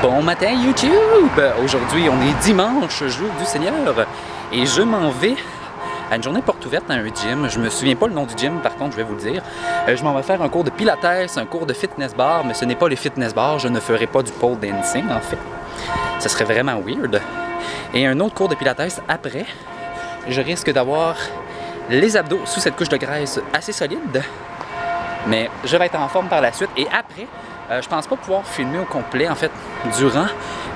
Bon matin YouTube! Aujourd'hui on est dimanche, jour du Seigneur, et je m'en vais à une journée porte ouverte à un gym. Je me souviens pas le nom du gym, par contre je vais vous le dire. Je m'en vais faire un cours de pilates, un cours de fitness bar, mais ce n'est pas le fitness bar, je ne ferai pas du pole dancing en fait. Ce serait vraiment weird. Et un autre cours de pilates après, je risque d'avoir les abdos sous cette couche de graisse assez solide, mais je vais être en forme par la suite. Et après, je pense pas pouvoir filmer au complet, en fait, durant,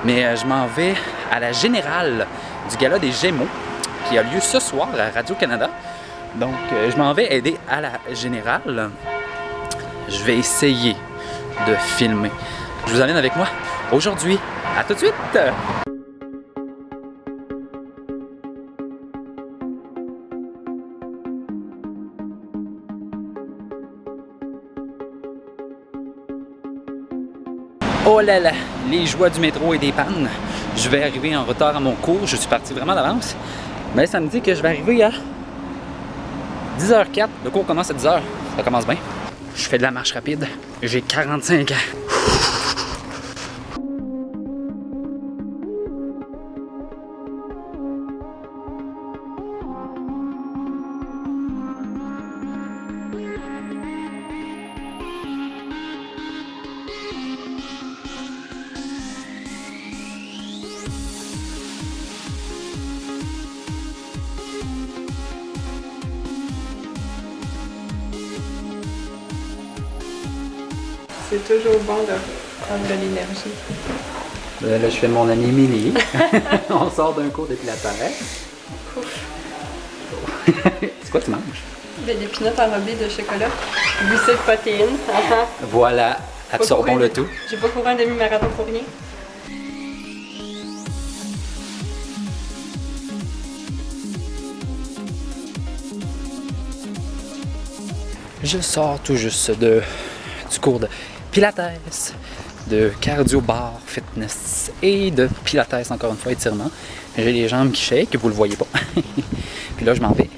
mais je m'en vais à la générale du Gala des Gémeaux qui a lieu ce soir à Radio-Canada. Donc, je m'en vais aider à la générale. Je vais essayer de filmer. Je vous amène avec moi aujourd'hui. À tout de suite! Oh là là, les joies du métro et des pannes. Je vais arriver en retard à mon cours. Je suis parti vraiment d'avance. Mais ça me dit que je vais arriver à 10h04. Le cours commence à 10h. Ça commence bien. Je fais de la marche rapide. J'ai 45 ans. C'est toujours bon de prendre de l'énergie. Là, je fais mon ami Émilie. On sort d'un cours de pilates. C'est quoi tu manges? Des peanuts enrobés de chocolat, goussée de protéines. Voilà, absorbons le tout. J'ai pas couru un demi-marathon pour rien. Je sors tout juste du cours de pilates, de cardio bar fitness et de pilates, encore une fois, étirement. J'ai les jambes qui shake, vous le voyez pas. Puis là, je m'en vais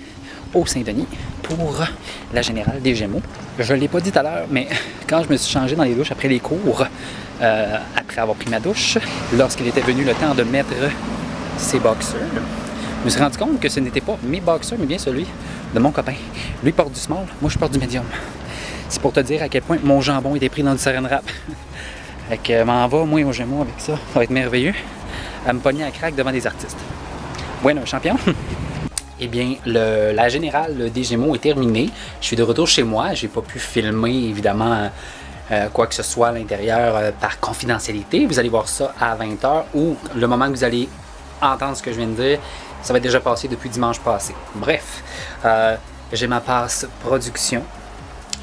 au Saint-Denis pour la générale des Gémeaux. Je ne l'ai pas dit tout à l'heure, mais quand je me suis changé dans les douches après les cours, après avoir pris ma douche, lorsqu'il était venu le temps de mettre ses boxers, je me suis rendu compte que ce n'était pas mes boxers, mais bien celui de mon copain. Lui porte du small, moi je porte du medium. C'est pour te dire à quel point mon jambon était pris dans du saran wrap. Fait que m'en va, moi, aux Gémeaux avec ça. Ça va être merveilleux. À me pogner à craque devant des artistes. Bueno, champion. Eh bien, la générale des Gémeaux est terminée. Je suis de retour chez moi. J'ai pas pu filmer, évidemment, quoi que ce soit à l'intérieur par confidentialité. Vous allez voir ça à 20h ou le moment que vous allez entendre ce que je viens de dire, ça va être déjà passé depuis dimanche passé. Bref, j'ai ma passe production.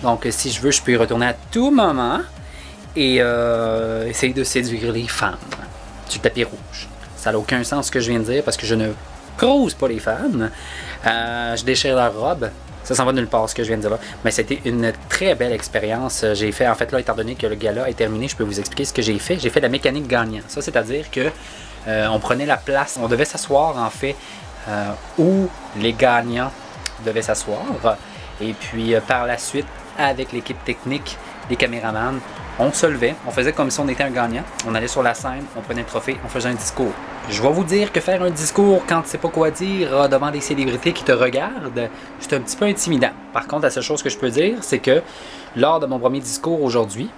Donc, si je veux, je peux y retourner à tout moment et essayer de séduire les femmes du tapis rouge. Ça n'a aucun sens ce que je viens de dire parce que je ne crouse pas les femmes. Je déchire leur robe. Ça s'en va nulle part ce que je viens de dire là. Mais c'était une très belle expérience. J'ai fait, en fait, là, étant donné que le gala est terminé, je peux vous expliquer ce que j'ai fait. J'ai fait la mécanique gagnant. Ça, c'est-à-dire que on prenait la place, on devait s'asseoir, en fait, où les gagnants devaient s'asseoir. Et puis, par la suite, avec l'équipe technique, les caméramans, on se levait, on faisait comme si on était un gagnant, on allait sur la scène, on prenait le trophée, on faisait un discours. Je vais vous dire que faire un discours quand tu sais pas quoi dire devant des célébrités qui te regardent, c'est un petit peu intimidant. Par contre, la seule chose que je peux dire, c'est que lors de mon premier discours aujourd'hui,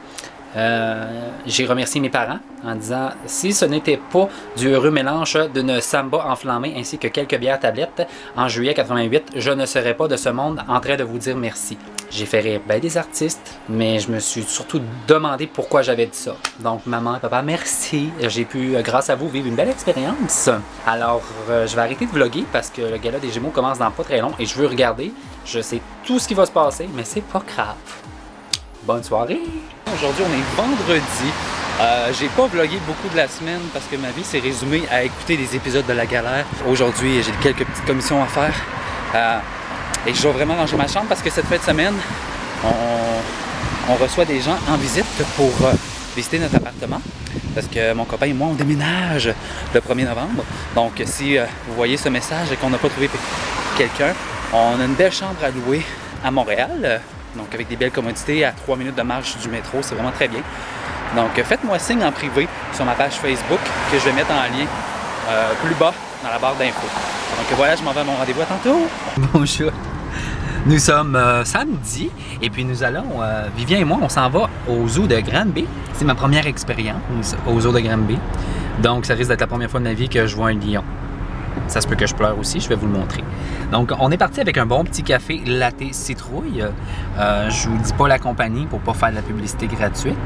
j'ai remercié mes parents en disant si ce n'était pas du heureux mélange d'une samba enflammée ainsi que quelques bières tablettes en juillet 88, je ne serais pas de ce monde en train de vous dire merci. J'ai fait rire bien des artistes, mais je me suis surtout demandé pourquoi j'avais dit ça. Donc maman, papa, merci. J'ai pu, grâce à vous, vivre une belle expérience. Alors, je vais arrêter de vlogger parce que le gala des Gémeaux commence dans pas très long et je veux regarder. Je sais tout ce qui va se passer, mais c'est pas grave. Bonne soirée! Aujourd'hui, on est vendredi. J'ai pas vlogué beaucoup de la semaine parce que ma vie s'est résumée à écouter des épisodes de La Galère. Aujourd'hui, j'ai quelques petites commissions à faire. Et je dois vraiment ranger ma chambre parce que cette fin de semaine, on reçoit des gens en visite pour visiter notre appartement. Parce que mon copain et moi, on déménage le 1er novembre. Donc, si vous voyez ce message et qu'on n'a pas trouvé quelqu'un, on a une belle chambre à louer à Montréal. Donc, avec des belles commodités à 3 minutes de marche du métro, c'est vraiment très bien. Donc faites-moi signe en privé sur ma page Facebook que je vais mettre en lien plus bas dans la barre d'infos. Donc voilà, je m'en vais à mon rendez-vous. À tantôt! Bonjour! Nous sommes samedi et puis nous allons, Vivien et moi, on s'en va au zoo de Granby. C'est ma première expérience au zoo de Granby. Donc ça risque d'être la première fois de ma vie que je vois un lion. Ça se peut que je pleure aussi, je vais vous le montrer. Donc, on est parti avec un bon petit café latte citrouille. Je vous dis pas la compagnie pour pas faire de la publicité gratuite.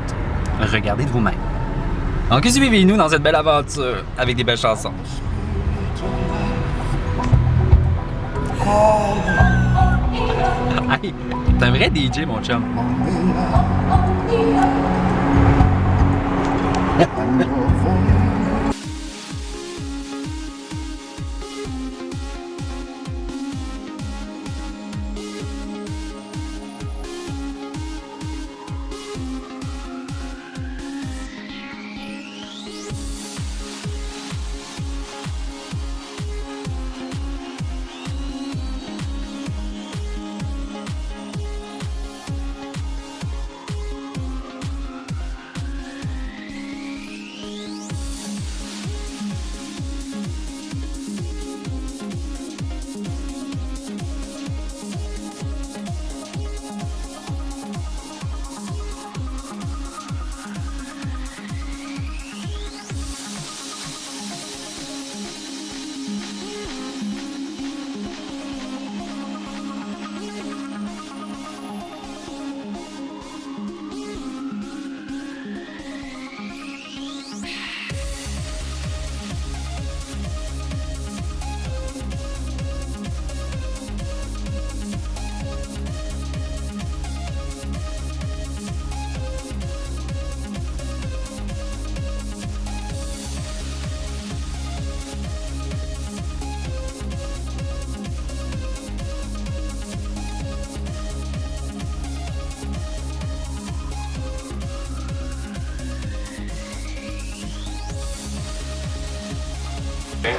Regardez de vous-même. Donc, suivez-nous dans cette belle aventure avec des belles chansons. Hey, t'es un vrai DJ, mon chum.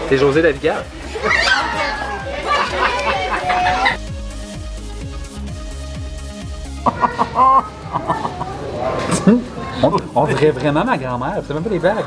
C'est José Davigal. On dirait vraiment ma grand-mère, c'est même pas des blagues.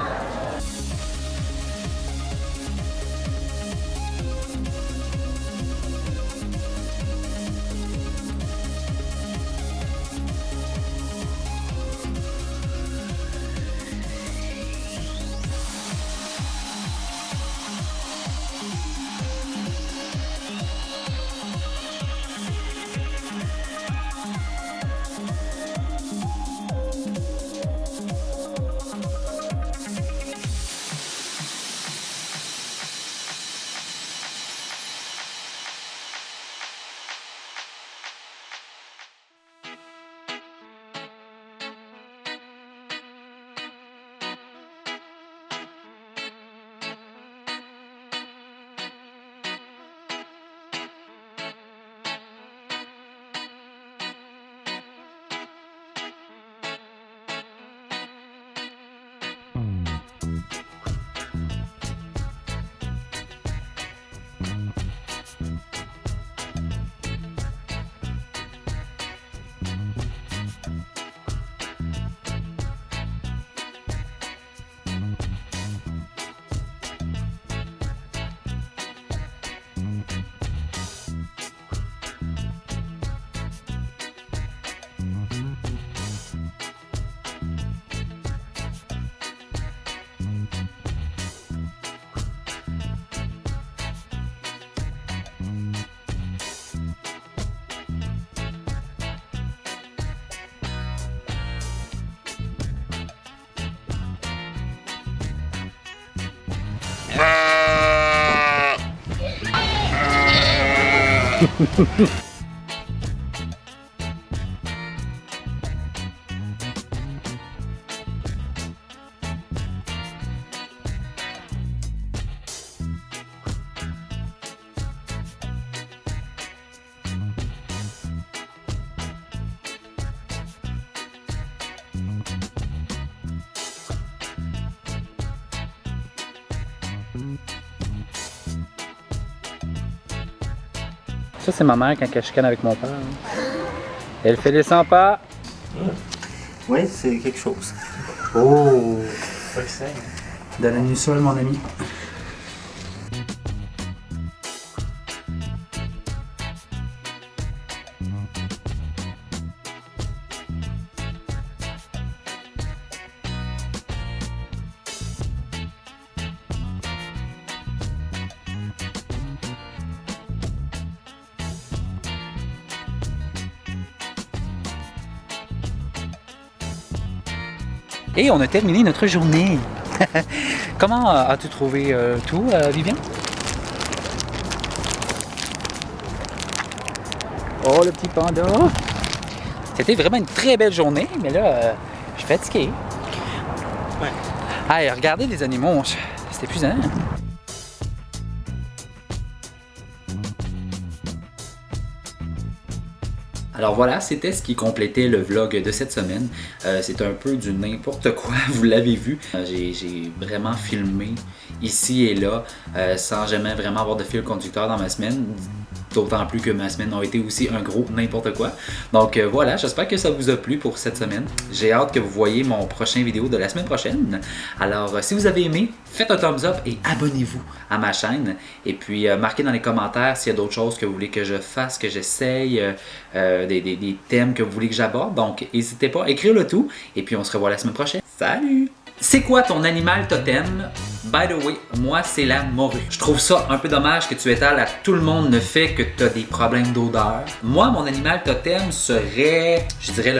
Ça, c'est ma mère quand elle chicane avec mon père. Elle fait les 100 pas. Oui, c'est quelque chose. Oh! Pas que ça. De la nuit seule, mon ami. Et on a terminé notre journée. Comment as-tu trouvé tout, Vivian? Oh, le petit panda! C'était vraiment une très belle journée, mais là, je suis fatigué. Ouais. Hey, regardez les animaux, c'est épuisant. Alors voilà, c'était ce qui complétait le vlog de cette semaine. C'est un peu du n'importe quoi, vous l'avez vu. J'ai vraiment filmé ici et là, sans jamais vraiment avoir de fil conducteur dans ma semaine. D'autant plus que ma semaine a été aussi un gros n'importe quoi. Donc voilà, j'espère que ça vous a plu pour cette semaine. J'ai hâte que vous voyez mon prochain vidéo de la semaine prochaine. Alors si vous avez aimé, faites un thumbs up et abonnez-vous à ma chaîne. Et puis marquez dans les commentaires s'il y a d'autres choses que vous voulez que je fasse, que j'essaye, des thèmes que vous voulez que j'aborde. Donc n'hésitez pas à écrire le tout. Et puis on se revoit la semaine prochaine. Salut! C'est quoi ton animal totem? By the way, moi c'est la morue. Je trouve ça un peu dommage que tu étales à tout le monde le fait que tu as des problèmes d'odeur. Moi, mon animal totem serait, je dirais,